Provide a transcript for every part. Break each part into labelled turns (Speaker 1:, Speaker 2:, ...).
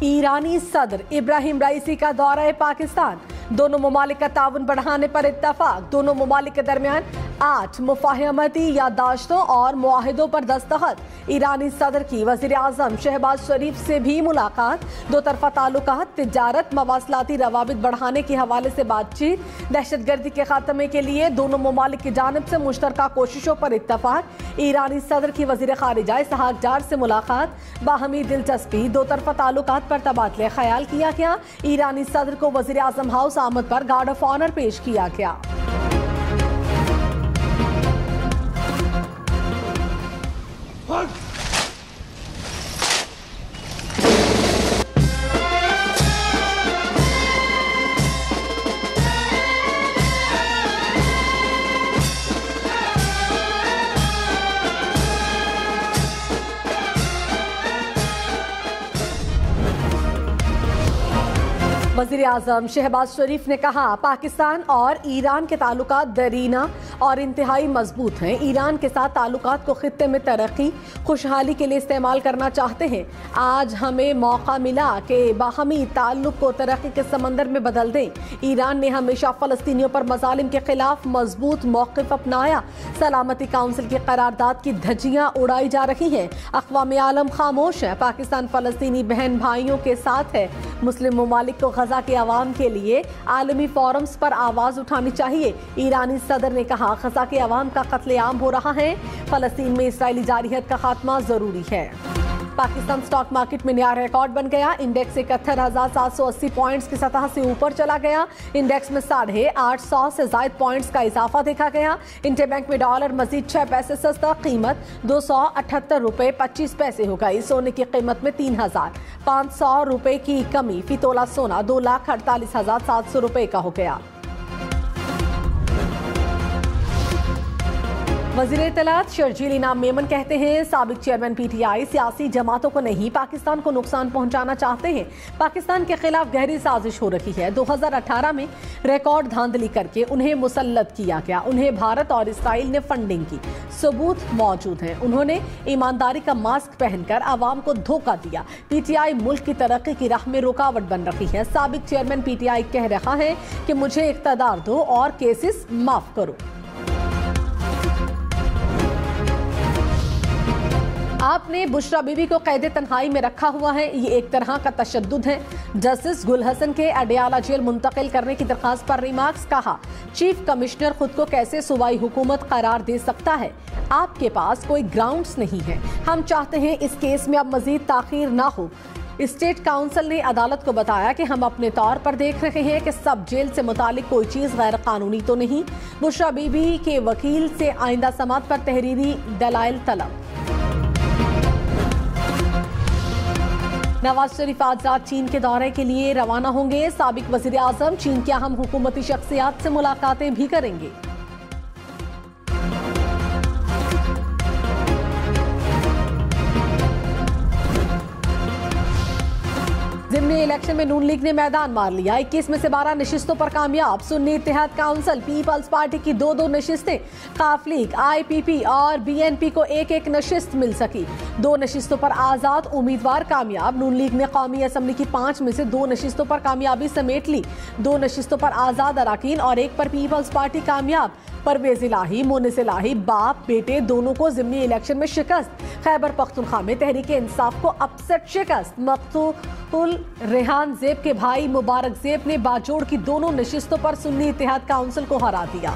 Speaker 1: ईरानी सदर इब्राहिम राइसी का दौरा पाकिस्तान, दोनों ममालिक का ताउन बढ़ाने पर इत्तफाक। दोनों ममालिक के दरमियान 8 मुफाहमती याददाश्तों और मुआहिदों पर दस्तखत। ईरानी सदर की वज़ीर आज़म शहबाज शरीफ से भी मुलाकात। दो तरफा ताल्लुकात, तिजारत, मवासलाती रवाबित बढ़ाने के हवाले से बातचीत। दहशतगर्दी के खात्मे के लिए दोनों ममालिक की जानिब से मुश्तरका कोशिशों पर इत्तफाक। ईरानी सदर की वज़ीर खारिजा इसहाक डार से मुलाकात, बाहमी दिलचस्पी। दो तरफा ताल्लुकात पर तबादले ख्याल किया गया। ईरानी सदर को वज़ीर आज़म हाउस आमद पर गार्ड ऑफ ऑनर पेश किया गया। वज़ीर आज़म शहबाज शरीफ ने कहा, पाकिस्तान और ईरान के ताल्लुकात दरीना और इंतहाई मजबूत हैं। ईरान के साथ ताल्लुकात को खित्ते में तरक्की खुशहाली के लिए इस्तेमाल करना चाहते हैं। आज हमें मौका मिला कि बाहमी ताल्लुक को तरक्की के समंदर में बदल दें। ईरान ने हमेशा फ़लस्तीनियों पर मज़ालिम के खिलाफ मजबूत मौक़िफ़ अपनाया। सलामती काउंसिल की करारदाद की धज्जियाँ उड़ाई जा रही हैं। अक़वाम आलम खामोश है। पाकिस्तान फ़लस्तीनी बहन भाइयों के साथ है। मुस्लिम ममालिक को गजा के अवाम के लिए आलमी फोरम्स पर आवाज उठानी चाहिए। ईरानी सदर ने कहा, गजा के अवाम का कत्लेआम हो रहा है। फलस्तीन में इसराइली जारहियत का खात्मा जरूरी है। पाकिस्तान स्टॉक मार्केट में नया रिकॉर्ड बन गया। इंडेक्स 71,780 पॉइंट्स की सतह से ऊपर चला गया। इंडेक्स में 850 से ज्यादा पॉइंट्स का इजाफा देखा गया। इंटरबैंक में डॉलर मजीद 6 पैसे सस्ता, कीमत 278 रुपए 25 पैसे हो गई। सोने की कीमत में 3,500 रुपए की कमी। फी तोला सोना 2,48,700 रुपए का हो गया। वज़ीर इत्तलात शर्जील इनाम मेमन कहते हैं, साबिक चेयरमैन पीटीआई सियासी जमातों को नहीं, पाकिस्तान को नुकसान पहुंचाना चाहते हैं। पाकिस्तान के खिलाफ गहरी साजिश हो रही है। 2018 में रिकॉर्ड धांधली करके उन्हें मुसल्लत किया गया। उन्हें भारत और इसराइल ने फंडिंग की, सबूत मौजूद हैं। उन्होंने ईमानदारी का मास्क पहनकर आवाम को धोखा दिया। पीटीआई मुल्क की तरक्की की राह में रुकावट बन रही है। साबिक चेयरमैन पीटीआई कह रहा है कि मुझे इख्तियार दो और केसेस माफ करो। आपने बुशरा बीबी को कैद तन्हाई में रखा हुआ है, ये एक तरह का तशद्दुद है। जस्टिस गुल हसन के अडियाला जेल मुंतकिल करने की दरखास्त पर रिमार्क्स। कहा, चीफ कमिश्नर खुद को कैसे सूबाई हुकूमत करार दे सकता है? आपके पास कोई ग्राउंड्स नहीं है। हम चाहते हैं इस केस में अब मजीद ताखीर ना हो। स्टेट काउंसिल ने अदालत को बताया कि हम अपने तौर पर देख रहे हैं कि सब जेल से मुतालिक कोई चीज गैर कानूनी तो नहीं। बुशरा बीबी के वकील से आइंदा समात पर तहरीरी दलाइल तलब। नवाज शरीफ आज रात चीन के दौरे के लिए रवाना होंगे। साबिक वजीर आजम चीन की अहम हुकूमती शख्सियात से मुलाकातें भी करेंगे। ज़िमनी इलेक्शन में नून लीग ने मैदान मार लिया। 21 में से 12 नशिस्तों पर कामयाब। सुन्नी इत्तेहाद काउंसिल पीपल्स पार्टी की 2-2 नशिस्तें, काफ लीग, आईपीपी और बीएनपी को 1-1 नशिस्त मिल सकी। 2 नशिस्तों पर आजाद उम्मीदवार कामयाब। नून लीग ने कौमी असम्बली की 5 में से 2 नशिस्तों पर कामयाबी समेट ली। 2 नशिस्तों पर आजाद अराकीन और 1 पर पीपल्स पार्टी कामयाब। परवेज इलाही, मोनिस इलाही, बाप बेटे दोनों को ज़िमनी इलेक्शन में शिकस्त। खैबर पख्तूनख्वा में तहरीक इंसाफ को अपसेट शिकस्त। मकतूल रेहान ज़ेब के भाई मुबारक ज़ेब ने बाजोड़ की 2 नशिस्तों पर सुन्नी इत्तेहाद काउंसिल को हरा दिया।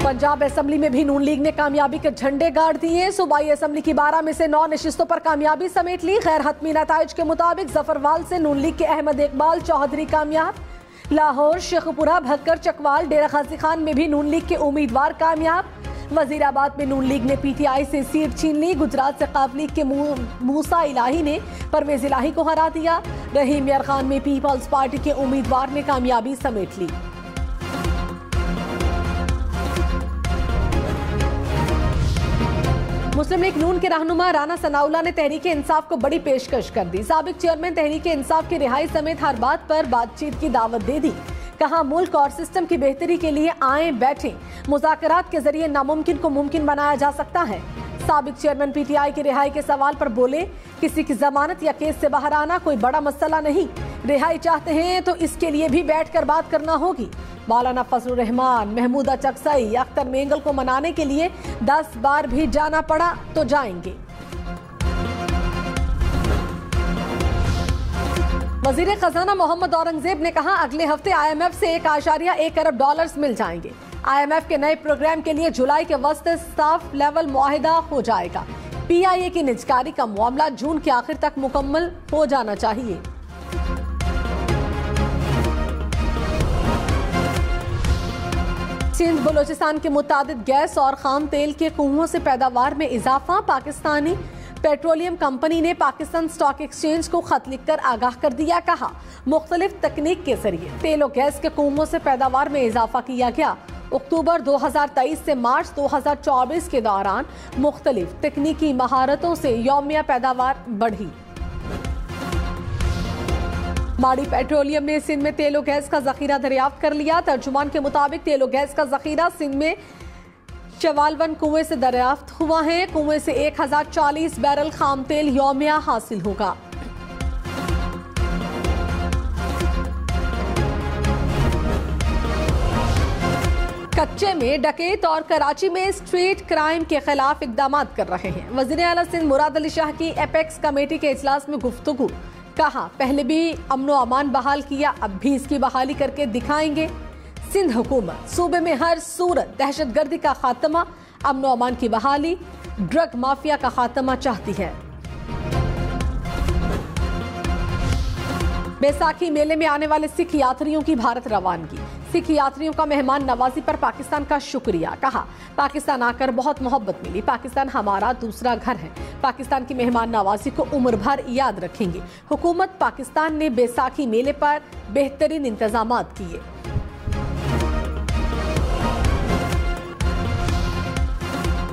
Speaker 1: पंजाब असेंबली में भी नून लीग ने कामयाबी के झंडे गाड़ दिए। सूबाई असेंबली की 12 में से 9 नशिस्तों पर कामयाबी समेट ली। गैर हतमी नताइज के मुताबिक जफरवाल से नून लीग के अहमद इकबाल चौधरी कामयाब। लाहौर, शेखपुरा, भक्कर, चकवाल, डेरा गाजी खान में भी नून लीग के उम्मीदवार कामयाब। वजीराबाद में नून लीग ने पीटीआई से सीट छीन ली। गुजरात से काफ लीग के मूसा इलाही ने परवेज इलाही को हरा दिया। रहीम यार खान में पीपल्स पार्टी के उम्मीदवार ने कामयाबी समेट ली। मुस्लिम लीग नून के रहनुमा राना सनाउल्लाह ने तहरीक इंसाफ को बड़ी पेशकश कर दी। साबिक चेयरमैन तहरीक इंसाफ की रिहाई समेत हर बात पर बातचीत की दावत दे दी। कहा, मुल्क और सिस्टम की बेहतरी के लिए आए बैठे। मुज़ाकरात के जरिए नामुमकिन को मुमकिन बनाया जा सकता है। साबिक चेयरमैन पीटीआई की रिहाई के सवाल पर बोले, किसी की जमानत या केस से बाहर आना कोई बड़ा मसला नहीं, रिहाई चाहते हैं तो इसके लिए भी बैठकर बात करना होगी। मौलाना फजलुर रहमान, महमूदा चकसई, अख्तर मेंगल को मनाने के लिए 10 बार भी जाना पड़ा तो जाएंगे। वजीर खजाना मोहम्मद औरंगजेब ने कहा, अगले हफ्ते IMF से 1.1 अरब डॉलर्स मिल जाएंगे। IMF के नए प्रोग्राम के लिए जुलाई के वस्त स्टाफ लेवल मुआहिदा हो जाएगा। PIA की निजकारी का मामला जून के आखिर तक मुकम्मल हो जाना चाहिए। सिंध बलोचिस्तान के मुतादिद गैस और खाम तेल के कुओं से पैदावार में इजाफा। पाकिस्तानी पेट्रोलियम कंपनी ने पाकिस्तान स्टॉक एक्सचेंज को खत लिखकर आगाह कर दिया। कहा, मुख्तलिफ तकनीक के जरिए तेल और गैस के कुओं से पैदावार में इजाफा किया गया। अक्टूबर 2023 से मार्च 2024 के दौरान मुख्तलिफ तकनीकी महारतों से यौमिया पैदावार बढ़ी। माड़ी पेट्रोलियम ने सिंध में तेल और गैस का जखीरा दरियाफ्त कर लिया। तर्जुमान के मुताबिक तेल और गैस का जखीरा सिंध में शवालवन कुएं से दरियाफ्त हुआ है। कुएं से 1040 बैरल खाम तेल यौमिया हासिल होगा। कच्चे में डकैत और कराची में स्ट्रीट क्राइम के खिलाफ इकदाम कर रहे हैं। वज़ीर आला सिंध मुराद अली शाह की एपेक्स कमेटी के इजलास में गुफ्तगू। कहा, पहले भी अमन व अमान बहाल किया, अब भी इसकी बहाली करके दिखाएंगे। सिंध हुकूमत सूबे में हर सूरत दहशतगर्दी का खात्मा, अमन व अमान की बहाली, ड्रग माफिया का खात्मा चाहती है। बैसाखी मेले में आने वाले सिख यात्रियों की भारत रवानगी। सिख यात्रियों का मेहमान नवाजी पर पाकिस्तान का शुक्रिया। कहा, पाकिस्तान आकर बहुत मोहब्बत मिली, पाकिस्तान हमारा दूसरा घर है। पाकिस्तान की मेहमान नवाजी को उम्र भर याद रखेंगे। हुकूमत पाकिस्तान ने बैसाखी मेले पर बेहतरीन इंतजाम किए।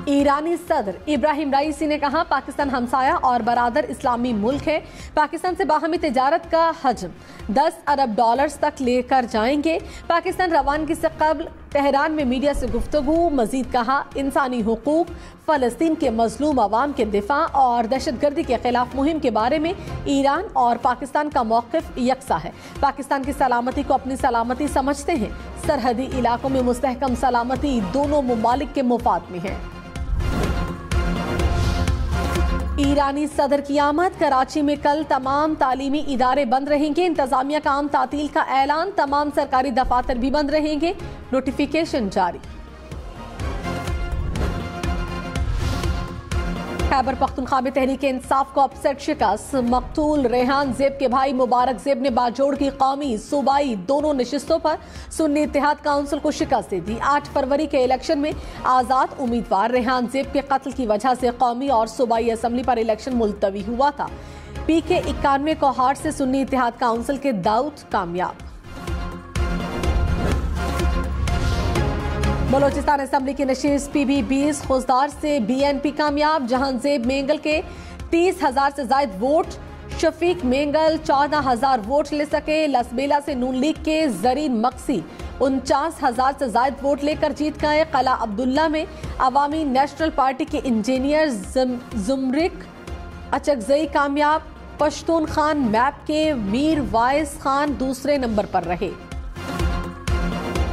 Speaker 1: ईरानी सदर इब्राहिम राइसी ने कहा, पाकिस्तान हमसाया और बरादर इस्लामी मुल्क है। पाकिस्तान से बाहमी तिजारत का हजम 10 अरब डॉलर्स तक लेकर जाएंगे। पाकिस्तान रवानगी से कबल तेहरान में मीडिया से गुफ्तगू। मजीद कहा, इंसानी हुकूक, फलस्तीन के मजलूम अवाम के दिफा और दहशतगर्दी के खिलाफ मुहिम के बारे में ईरान और पाकिस्तान का मौक़िफ़ यकसा है। पाकिस्तान की सलामती को अपनी सलामती समझते हैं। सरहदी इलाकों में मुस्तहकम सलामती दोनों मुमालिक के मुफाद में है। ईरानी सदर की आमद। कराची में कल तमाम तालीमी इदारे बंद रहेंगे। इंतजामिया का आम तातील का ऐलान। तमाम सरकारी दफातर भी बंद रहेंगे। नोटिफिकेशन जारी। खैबर पख्तूनख्वा में तहरीक इंसाफ को अपसेट शिकस्त। मकतूल रेहान ज़ेब के भाई मुबारक ज़ेब ने बाजोड़ की कौमी सूबाई दोनों नशिस्तों पर सुन्नी इत्तेहाद काउंसिल को शिकस्त दे दी। 8 फरवरी के इलेक्शन में आज़ाद उम्मीदवार रेहान ज़ेब के कत्ल की वजह से कौमी और सूबाई असम्बली पर इलेक्शन मुलतवी हुआ था। PK 91 कोहाट से सुन्नी इत्तेहाद काउंसिल के दाऊद कामयाब। बलोचिस्तान असम्बली की नशिस्त PB 20 खुजदार से BNP कामयाब। जहांजेब मेंगल के 30,000 से ज्यादा वोट। शफीक मेंगल 14,000 वोट ले सके। लसबेला से नून लीग के जरीन मक्सी 49,000 से ज्यादा वोट लेकर जीत गए। कला अब्दुल्ला में अवामी नेशनल पार्टी के इंजीनियर जुमरिक अचकजई कामयाब। पश्तून खान मैप के मीर वाइस खान दूसरे नंबर पर रहे।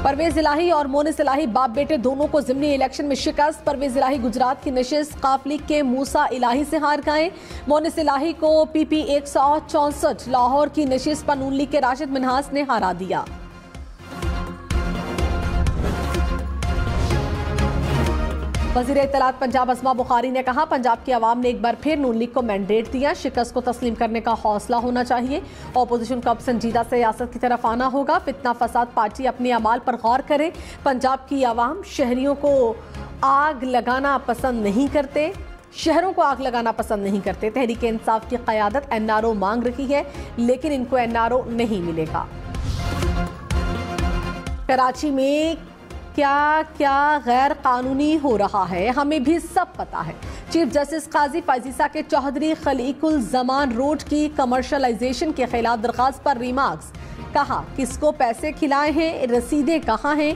Speaker 1: परवेज इलाही और मोनिस इलाही बाप बेटे दोनों को ज़िमनी इलेक्शन में शिकस्त। परवेज इलाही गुजरात की नशिस्त काफ लीग के मूसा इलाही से हार गए। मोनिस इलाही को PP 164 लाहौर की नशिस्त पर नून लीग के राशिद मिन्हास ने हरा दिया। वज़ीर इत्तलात पंजाब अस्मा बुखारी ने कहा, पंजाब की आवाम ने एक बार फिर नून लीग को मैंडेट दिया। शिकस्त को तस्लीम करने का हौसला होना चाहिए। ऑपोजिशन को अब संजीदा सियासत की तरफ आना होगा। फितना फसाद पार्टी अपने अमाल पर गौर करे। पंजाब की आवाम शहरियों को आग लगाना पसंद नहीं करते। शहरों को आग लगाना पसंद नहीं करते। तहरीक इंसाफ की क़यादत NRO मांग रही है, लेकिन इनको NRO नहीं मिलेगा। कराची में क्या क्या गैर कानूनी हो रहा है, हमें भी सब पता है। चीफ जस्टिस काजी फायजीसा के चौधरी खलीकुल जमान रोड की कमर्शलाइजेशन के खिलाफ दरखास्त पर रिमार्क्स। कहा, किसको पैसे खिलाए हैं, रसीदें कहाँ हैं।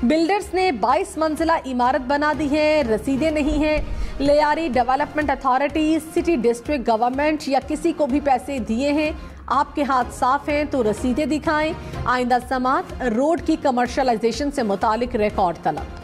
Speaker 1: बिल्डर्स ने 22 मंजिला इमारत बना दी है, रसीदें नहीं हैं। Lyari development authority, city district government या किसी को भी पैसे दिए हैं, आपके हाथ साफ हैं तो रसीदें दिखाएं। आइंदा समात रोड की कमर्शलाइजेशन से मुतालिक रिकॉर्ड तलब।